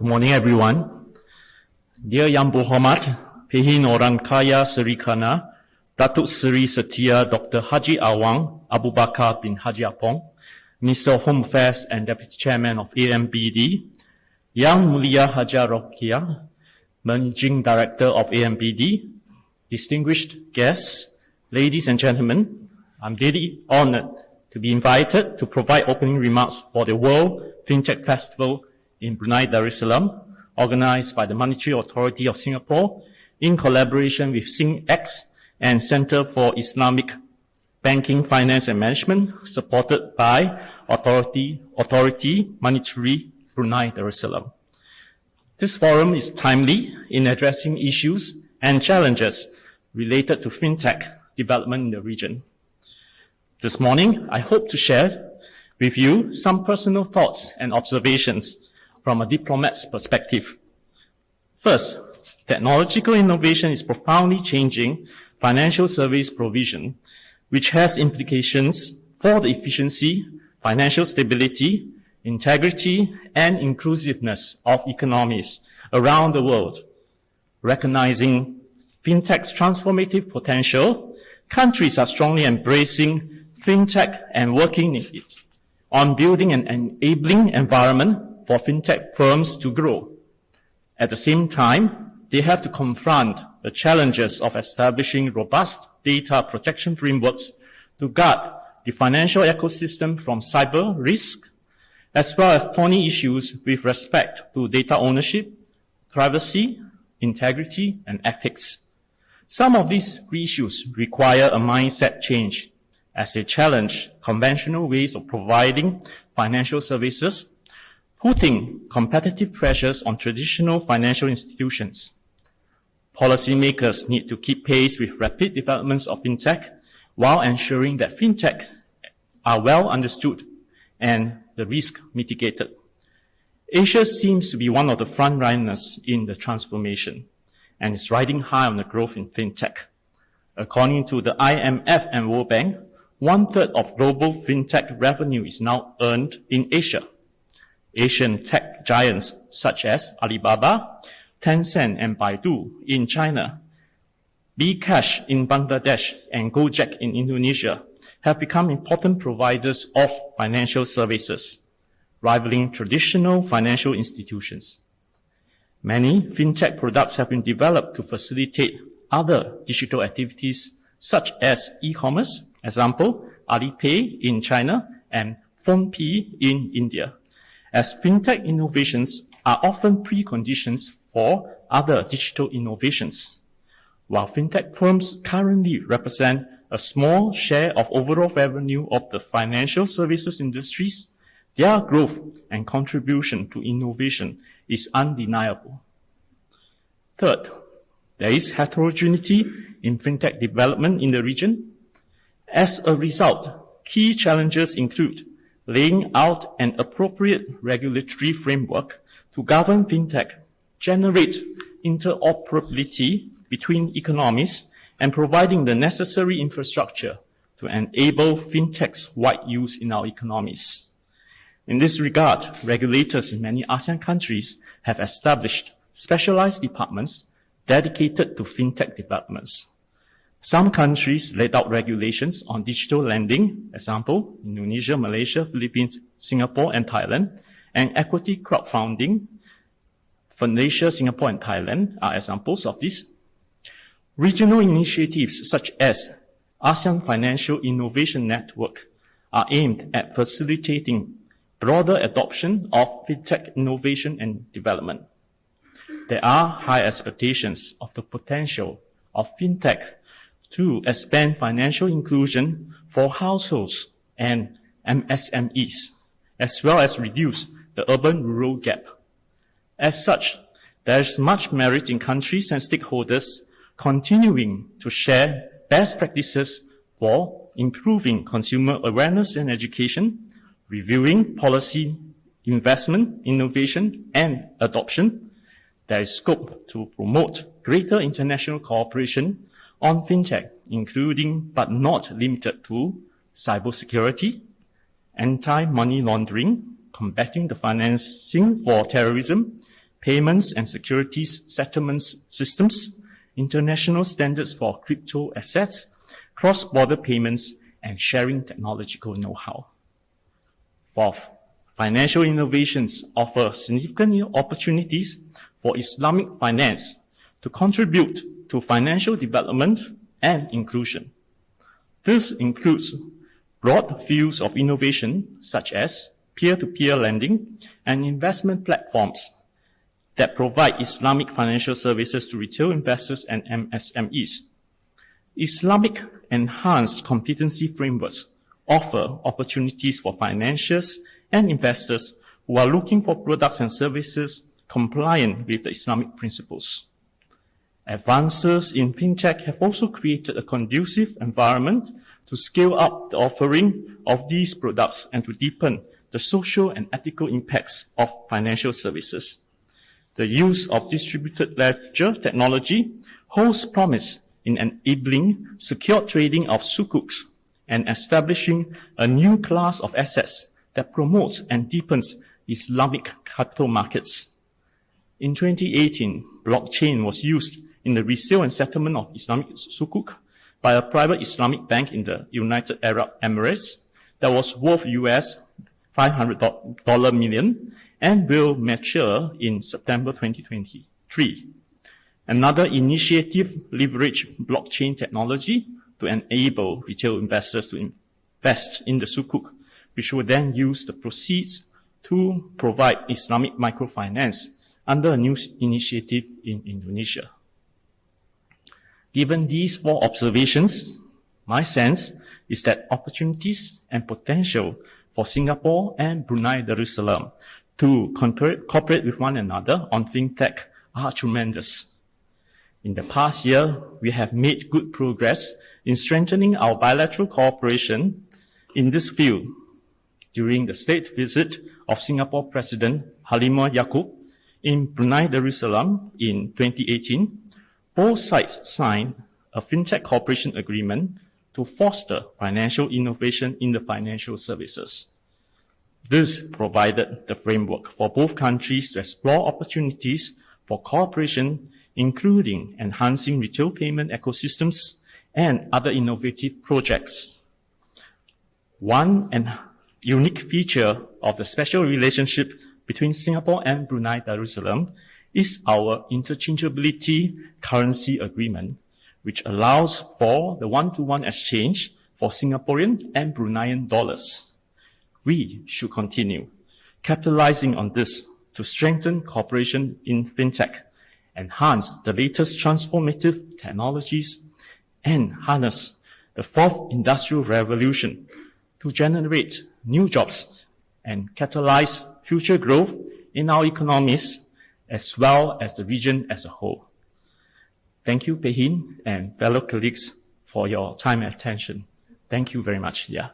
Good morning, everyone. Dear Yang Berhormat, Pehin Orang Kaya Seri Khana, Datuk Seri Setia Dr. Haji Awang Abu Bakar bin Haji Apong, Minister of Home Affairs and Deputy Chairman of AMBD, Yang Mulia Haja Rokia, Managing Director of AMBD, distinguished guests, ladies and gentlemen, I'm really honored to be invited to provide opening remarks for the World FinTech Festival in Brunei Darussalam, organized by the Monetary Authority of Singapore in collaboration with SingX and Center for Islamic Banking, Finance and Management, supported by Authority Monetary Brunei Darussalam. This forum is timely in addressing issues and challenges related to FinTech development in the region. This morning, I hope to share with you some personal thoughts and observations from a diplomat's perspective. First, technological innovation is profoundly changing financial service provision, which has implications for the efficiency, financial stability, integrity, and inclusiveness of economies around the world. Recognizing FinTech's transformative potential, countries are strongly embracing FinTech and working on building an enabling environment for FinTech firms to grow. At the same time, they have to confront the challenges of establishing robust data protection frameworks to guard the financial ecosystem from cyber risk, as well as thorny issues with respect to data ownership, privacy, integrity, and ethics. Some of these issues require a mindset change as they challenge conventional ways of providing financial services, putting competitive pressures on traditional financial institutions. Policymakers need to keep pace with rapid developments of FinTech while ensuring that FinTech are well understood and the risk mitigated. Asia seems to be one of the front runners in the transformation and is riding high on the growth in FinTech. According to the IMF and World Bank, 1/3 of global FinTech revenue is now earned in Asia. Asian tech giants such as Alibaba, Tencent, and Baidu in China, bKash in Bangladesh, and Gojek in Indonesia have become important providers of financial services, rivaling traditional financial institutions. Many FinTech products have been developed to facilitate other digital activities such as e-commerce, example, Alipay in China and PhonePe in India, as FinTech innovations are often preconditions for other digital innovations. While FinTech firms currently represent a small share of overall revenue of the financial services industries, their growth and contribution to innovation is undeniable. Third, there is heterogeneity in FinTech development in the region. As a result, key challenges include laying out an appropriate regulatory framework to govern FinTech, generate interoperability between economies, and providing the necessary infrastructure to enable FinTech's wide use in our economies. In this regard, regulators in many ASEAN countries have established specialized departments dedicated to FinTech developments. Some countries laid out regulations on digital lending, example, Indonesia, Malaysia, Philippines, Singapore, and Thailand, and equity crowdfunding. Malaysia, Singapore, and Thailand are examples of this. Regional initiatives such as ASEAN Financial Innovation Network are aimed at facilitating broader adoption of FinTech innovation and development. There are high expectations of the potential of FinTech to expand financial inclusion for households and MSMEs, as well as reduce the urban-rural gap. As such, there is much merit in countries and stakeholders continuing to share best practices for improving consumer awareness and education, reviewing policy, investment, innovation, and adoption. There is scope to promote greater international cooperation on FinTech, including but not limited to cybersecurity, anti-money laundering, combating the financing for terrorism, payments and securities settlements systems, international standards for crypto assets, cross-border payments, and sharing technological know-how. Fourth, financial innovations offer significant opportunities for Islamic finance to contribute to financial development and inclusion. This includes broad fields of innovation such as peer-to-peer lending and investment platforms that provide Islamic financial services to retail investors and MSMEs. Islamic enhanced competency frameworks offer opportunities for financiers and investors who are looking for products and services compliant with the Islamic principles. Advances in fintech have also created a conducive environment to scale up the offering of these products and to deepen the social and ethical impacts of financial services. The use of distributed ledger technology holds promise in enabling secure trading of sukuks and establishing a new class of assets that promotes and deepens Islamic capital markets. In 2018, blockchain was used in the resale and settlement of Islamic sukuk by a private Islamic bank in the United Arab Emirates that was worth US $500 million and will mature in September 2023. Another initiative leveraged blockchain technology to enable retail investors to invest in the sukuk, which will then use the proceeds to provide Islamic microfinance under a new initiative in Indonesia. Given these four observations, my sense is that opportunities and potential for Singapore and Brunei Darussalam to cooperate with one another on fintech are tremendous. In the past year, we have made good progress in strengthening our bilateral cooperation in this field. During the state visit of Singapore President Halimah Yacob in Brunei Darussalam in 2018, both sides signed a fintech cooperation agreement to foster financial innovation in the financial services. This provided the framework for both countries to explore opportunities for cooperation, including enhancing retail payment ecosystems and other innovative projects. One unique feature of the special relationship between Singapore and Brunei Darussalam is our interchangeability currency agreement, which allows for the one-to-one exchange for Singaporean and Bruneian dollars. We should continue capitalizing on this to strengthen cooperation in fintech, enhance the latest transformative technologies, and harness the fourth industrial revolution to generate new jobs and catalyze future growth in our economies as well as the region as a whole. Thank you, Pei Hin and fellow colleagues, for your time and attention. Thank you very much. Yeah.